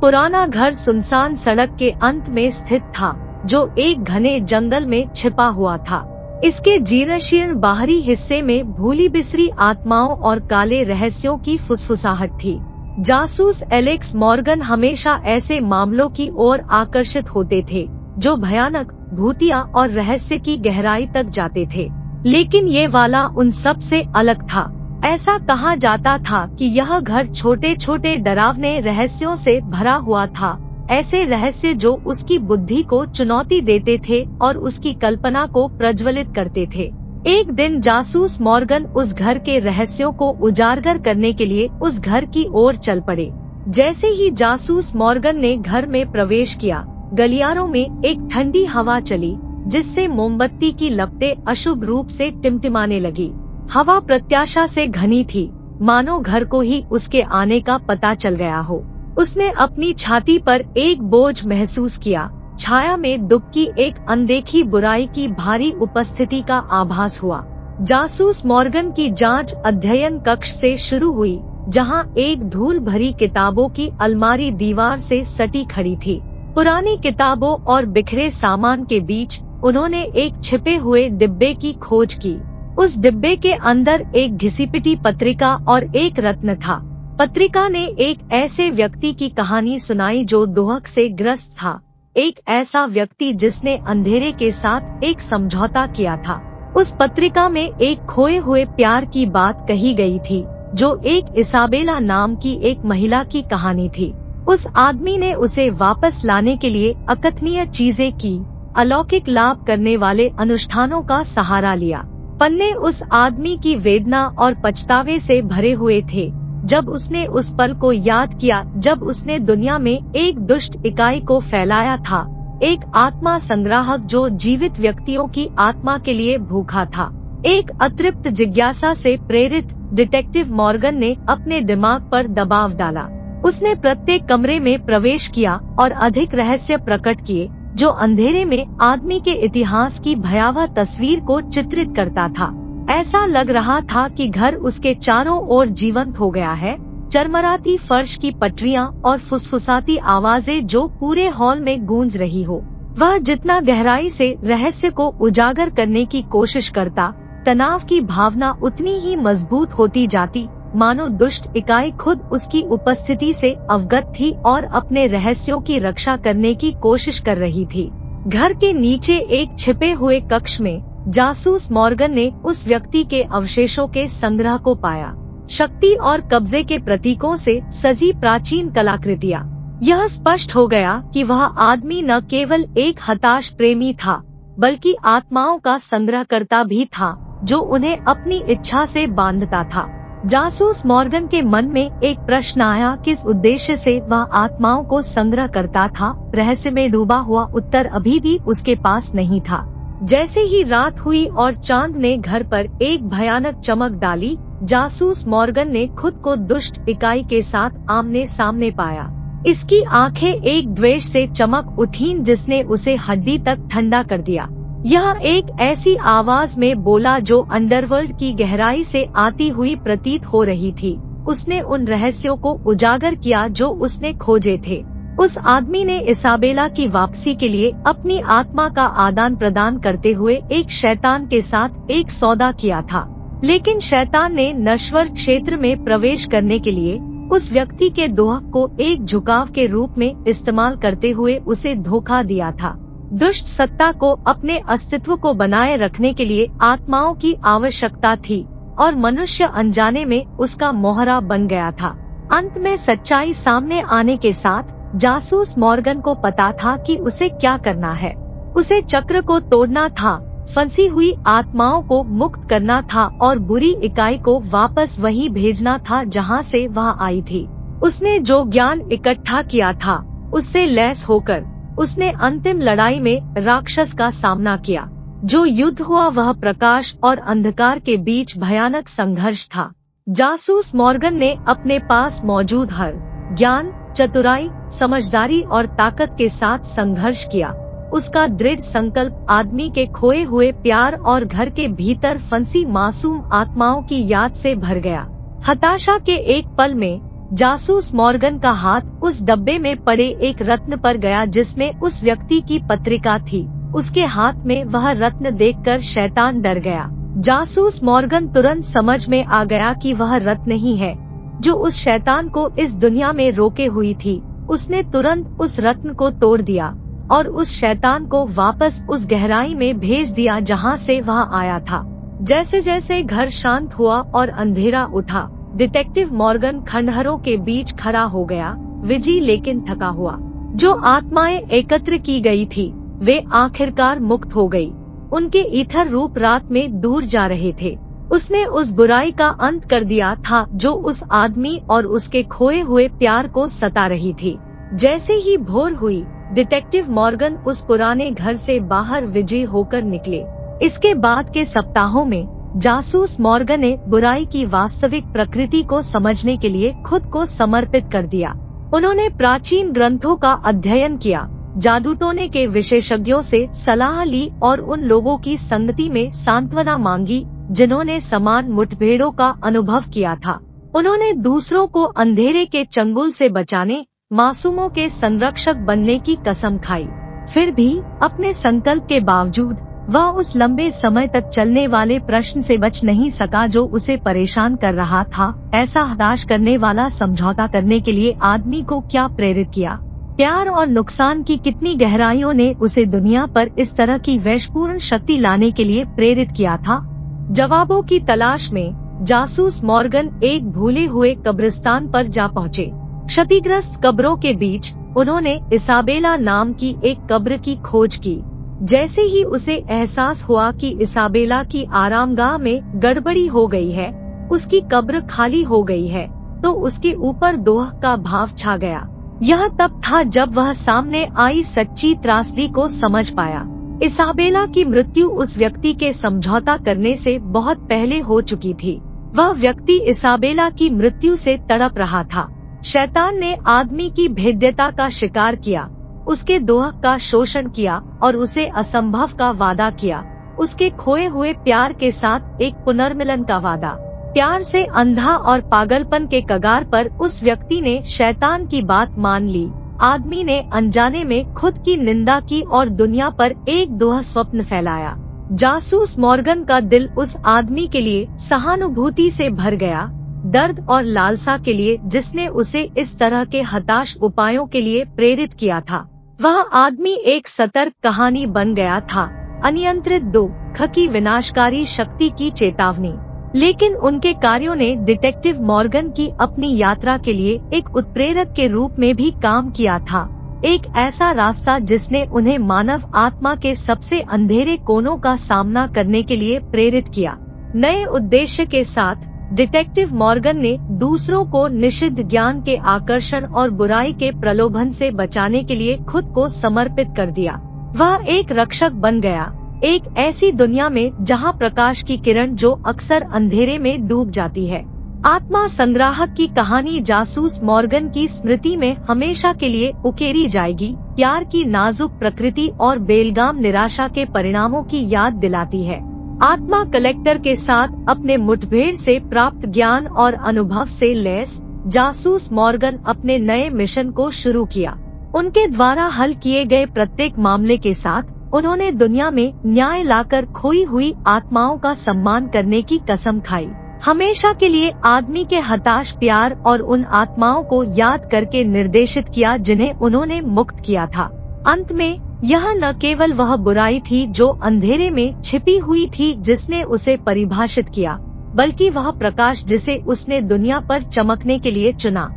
पुराना घर सुनसान सड़क के अंत में स्थित था, जो एक घने जंगल में छिपा हुआ था। इसके जीर्ण बाहरी हिस्से में भूली बिसरी आत्माओं और काले रहस्यों की फुसफुसाहट थी। जासूस एलेक्स मॉर्गन हमेशा ऐसे मामलों की ओर आकर्षित होते थे जो भयानक, भूतिया और रहस्य की गहराई तक जाते थे, लेकिन ये वाला उन सब से अलग था। ऐसा कहा जाता था कि यह घर छोटे छोटे डरावने रहस्यों से भरा हुआ था, ऐसे रहस्य जो उसकी बुद्धि को चुनौती देते थे और उसकी कल्पना को प्रज्वलित करते थे। एक दिन जासूस मॉर्गन उस घर के रहस्यों को उजागर करने के लिए उस घर की ओर चल पड़े। जैसे ही जासूस मॉर्गन ने घर में प्रवेश किया, गलियारों में एक ठंडी हवा चली, जिससे मोमबत्ती की लपटें अशुभ रूप से टिमटिमाने लगी। हवा प्रत्याशा से घनी थी, मानो घर को ही उसके आने का पता चल गया हो। उसने अपनी छाती पर एक बोझ महसूस किया। छाया में दुख की एक अनदेखी बुराई की भारी उपस्थिति का आभास हुआ। जासूस मॉर्गन की जांच अध्ययन कक्ष से शुरू हुई, जहां एक धूल भरी किताबों की अलमारी दीवार से सटी खड़ी थी। पुरानी किताबों और बिखरे सामान के बीच उन्होंने एक छिपे हुए डिब्बे की खोज की। उस डिब्बे के अंदर एक घिसी-पिटी पत्रिका और एक रत्न था। पत्रिका ने एक ऐसे व्यक्ति की कहानी सुनाई जो दुहक से ग्रस्त था, एक ऐसा व्यक्ति जिसने अंधेरे के साथ एक समझौता किया था। उस पत्रिका में एक खोए हुए प्यार की बात कही गई थी, जो एक इसाबेला नाम की एक महिला की कहानी थी। उस आदमी ने उसे वापस लाने के लिए अकथनीय चीजें की, अलौकिक लाभ करने वाले अनुष्ठानों का सहारा लिया। पन्ने उस आदमी की वेदना और पछतावे से भरे हुए थे, जब उसने उस पल को याद किया जब उसने दुनिया में एक दुष्ट इकाई को फैलाया था, एक आत्मा संग्राहक जो जीवित व्यक्तियों की आत्मा के लिए भूखा था। एक अतृप्त जिज्ञासा से प्रेरित डिटेक्टिव मॉर्गन ने अपने दिमाग पर दबाव डाला। उसने प्रत्येक कमरे में प्रवेश किया और अधिक रहस्य प्रकट किए, जो अंधेरे में आदमी के इतिहास की भयावह तस्वीर को चित्रित करता था। ऐसा लग रहा था कि घर उसके चारों ओर जीवंत हो गया है। चरमराती फर्श की पटरियां और फुसफुसाती आवाजें जो पूरे हॉल में गूंज रही हो। वह जितना गहराई से रहस्य को उजागर करने की कोशिश करता, तनाव की भावना उतनी ही मजबूत होती जाती, मानो दुष्ट इकाई खुद उसकी उपस्थिति से अवगत थी और अपने रहस्यों की रक्षा करने की कोशिश कर रही थी। घर के नीचे एक छिपे हुए कक्ष में जासूस मॉर्गन ने उस व्यक्ति के अवशेषों के संग्रह को पाया। शक्ति और कब्जे के प्रतीकों से सजी प्राचीन कलाकृतियाँ। यह स्पष्ट हो गया कि वह आदमी न केवल एक हताश प्रेमी था, बल्कि आत्माओं का संग्रहकर्ता भी था, जो उन्हें अपनी इच्छा से बांधता था। जासूस मॉर्गन के मन में एक प्रश्न आया, किस उद्देश्य से वह आत्माओं को संग्रह करता था? रहस्य में डूबा हुआ उत्तर अभी भी उसके पास नहीं था। जैसे ही रात हुई और चांद ने घर पर एक भयानक चमक डाली, जासूस मॉर्गन ने खुद को दुष्ट इकाई के साथ आमने सामने पाया। इसकी आंखें एक द्वेष से चमक उठीं जिसने उसे हड्डी तक ठंडा कर दिया। यह एक ऐसी आवाज में बोला जो अंडरवर्ल्ड की गहराई से आती हुई प्रतीत हो रही थी। उसने उन रहस्यों को उजागर किया जो उसने खोजे थे। उस आदमी ने इसाबेला की वापसी के लिए अपनी आत्मा का आदान प्रदान करते हुए एक शैतान के साथ एक सौदा किया था, लेकिन शैतान ने नश्वर क्षेत्र में प्रवेश करने के लिए उस व्यक्ति के दोहक को एक झुकाव के रूप में इस्तेमाल करते हुए उसे धोखा दिया था। दुष्ट सत्ता को अपने अस्तित्व को बनाए रखने के लिए आत्माओं की आवश्यकता थी और मनुष्य अनजाने में उसका मोहरा बन गया था। अंत में सच्चाई सामने आने के साथ जासूस मॉर्गन को पता था कि उसे क्या करना है। उसे चक्र को तोड़ना था, फंसी हुई आत्माओं को मुक्त करना था और बुरी इकाई को वापस वहीं भेजना था जहां से वह आई थी। उसने जो ज्ञान इकट्ठा किया था, उससे लैस होकर उसने अंतिम लड़ाई में राक्षस का सामना किया। जो युद्ध हुआ वह प्रकाश और अंधकार के बीच भयानक संघर्ष था। जासूस मॉर्गन ने अपने पास मौजूद हर ज्ञान, चतुराई, समझदारी और ताकत के साथ संघर्ष किया। उसका दृढ़ संकल्प आदमी के खोए हुए प्यार और घर के भीतर फंसी मासूम आत्माओं की याद से भर गया। हताशा के एक पल में जासूस मॉर्गन का हाथ उस डब्बे में पड़े एक रत्न पर गया जिसमें उस व्यक्ति की पत्रिका थी। उसके हाथ में वह रत्न देखकर शैतान डर गया। जासूस मॉर्गन तुरंत समझ में आ गया कि वह रत्न ही है जो उस शैतान को इस दुनिया में रोके हुई थी। उसने तुरंत उस रत्न को तोड़ दिया और उस शैतान को वापस उस गहराई में भेज दिया जहां से वह आया था। जैसे जैसे घर शांत हुआ और अंधेरा उठा, डिटेक्टिव मॉर्गन खंडहरों के बीच खड़ा हो गया, विजी लेकिन थका हुआ। जो आत्माएं एकत्र की गई थी वे आखिरकार मुक्त हो गई। उनके ईथर रूप रात में दूर जा रहे थे। उसने उस बुराई का अंत कर दिया था जो उस आदमी और उसके खोए हुए प्यार को सता रही थी। जैसे ही भोर हुई, डिटेक्टिव मॉर्गन उस पुराने घर से बाहर विजयी होकर निकले। इसके बाद के सप्ताहों में जासूस मॉर्गन ने बुराई की वास्तविक प्रकृति को समझने के लिए खुद को समर्पित कर दिया। उन्होंने प्राचीन ग्रंथों का अध्ययन किया, जादू टोने के विशेषज्ञों से सलाह ली और उन लोगों की संगति में सांत्वना मांगी जिन्होंने समान मुठभेड़ों का अनुभव किया था। उन्होंने दूसरों को अंधेरे के चंगुल से बचाने, मासूमों के संरक्षक बनने की कसम खाई। फिर भी अपने संकल्प के बावजूद वह उस लंबे समय तक चलने वाले प्रश्न से बच नहीं सका जो उसे परेशान कर रहा था। ऐसा हताश करने वाला समझौता करने के लिए आदमी को क्या प्रेरित किया? प्यार और नुकसान की कितनी गहराइयों ने उसे दुनिया पर इस तरह की वैश्यपूर्ण शक्ति लाने के लिए प्रेरित किया था? जवाबों की तलाश में जासूस मॉर्गन एक भूले हुए कब्रिस्तान पर जा पहुँचे। क्षतिग्रस्त कब्रों के बीच उन्होंने इसाबेला नाम की एक कब्र की खोज की। जैसे ही उसे एहसास हुआ कि इसाबेला की आरामगाह में गड़बड़ी हो गई है, उसकी कब्र खाली हो गई है, तो उसके ऊपर दोह का भाव छा गया। यह तब था जब वह सामने आई सच्ची त्रासदी को समझ पाया। इसाबेला की मृत्यु उस व्यक्ति के समझौता करने से बहुत पहले हो चुकी थी। वह व्यक्ति इसाबेला की मृत्यु से तड़प रहा था। शैतान ने आदमी की भेद्यता का शिकार किया, उसके दोह का शोषण किया और उसे असंभव का वादा किया, उसके खोए हुए प्यार के साथ एक पुनर्मिलन का वादा। प्यार से अंधा और पागलपन के कगार पर उस व्यक्ति ने शैतान की बात मान ली। आदमी ने अनजाने में खुद की निंदा की और दुनिया पर एक दोह स्वप्न फैलाया। जासूस मॉर्गन का दिल उस आदमी के लिए सहानुभूति से भर गया, दर्द और लालसा के लिए जिसने उसे इस तरह के हताश उपायों के लिए प्रेरित किया था। वह आदमी एक सतर्क कहानी बन गया था, अनियंत्रित दुख की विनाशकारी शक्ति की चेतावनी। लेकिन उनके कार्यों ने डिटेक्टिव मॉर्गन की अपनी यात्रा के लिए एक उत्प्रेरक के रूप में भी काम किया था, एक ऐसा रास्ता जिसने उन्हें मानव आत्मा के सबसे अंधेरे कोनों का सामना करने के लिए प्रेरित किया। नए उद्देश्य के साथ डिटेक्टिव मॉर्गन ने दूसरों को निषिद्ध ज्ञान के आकर्षण और बुराई के प्रलोभन से बचाने के लिए खुद को समर्पित कर दिया। वह एक रक्षक बन गया, एक ऐसी दुनिया में जहां प्रकाश की किरण जो अक्सर अंधेरे में डूब जाती है। आत्मा संग्राहक की कहानी जासूस मॉर्गन की स्मृति में हमेशा के लिए उकेरी जाएगी। प्यार की नाजुक प्रकृति और बेलगाम निराशा के परिणामों की याद दिलाती है। आत्मा कलेक्टर के साथ अपने मुठभेड़ से प्राप्त ज्ञान और अनुभव से लैस जासूस मॉर्गन अपने नए मिशन को शुरू किया। उनके द्वारा हल किए गए प्रत्येक मामले के साथ उन्होंने दुनिया में न्याय लाकर खोई हुई आत्माओं का सम्मान करने की कसम खाई। हमेशा के लिए आदमी के हताश प्यार और उन आत्माओं को याद करके निर्देशित किया जिन्हें उन्होंने मुक्त किया था। अंत में यह न केवल वह बुराई थी जो अंधेरे में छिपी हुई थी जिसने उसे परिभाषित किया, बल्कि वह प्रकाश जिसे उसने दुनिया पर चमकने के लिए चुना।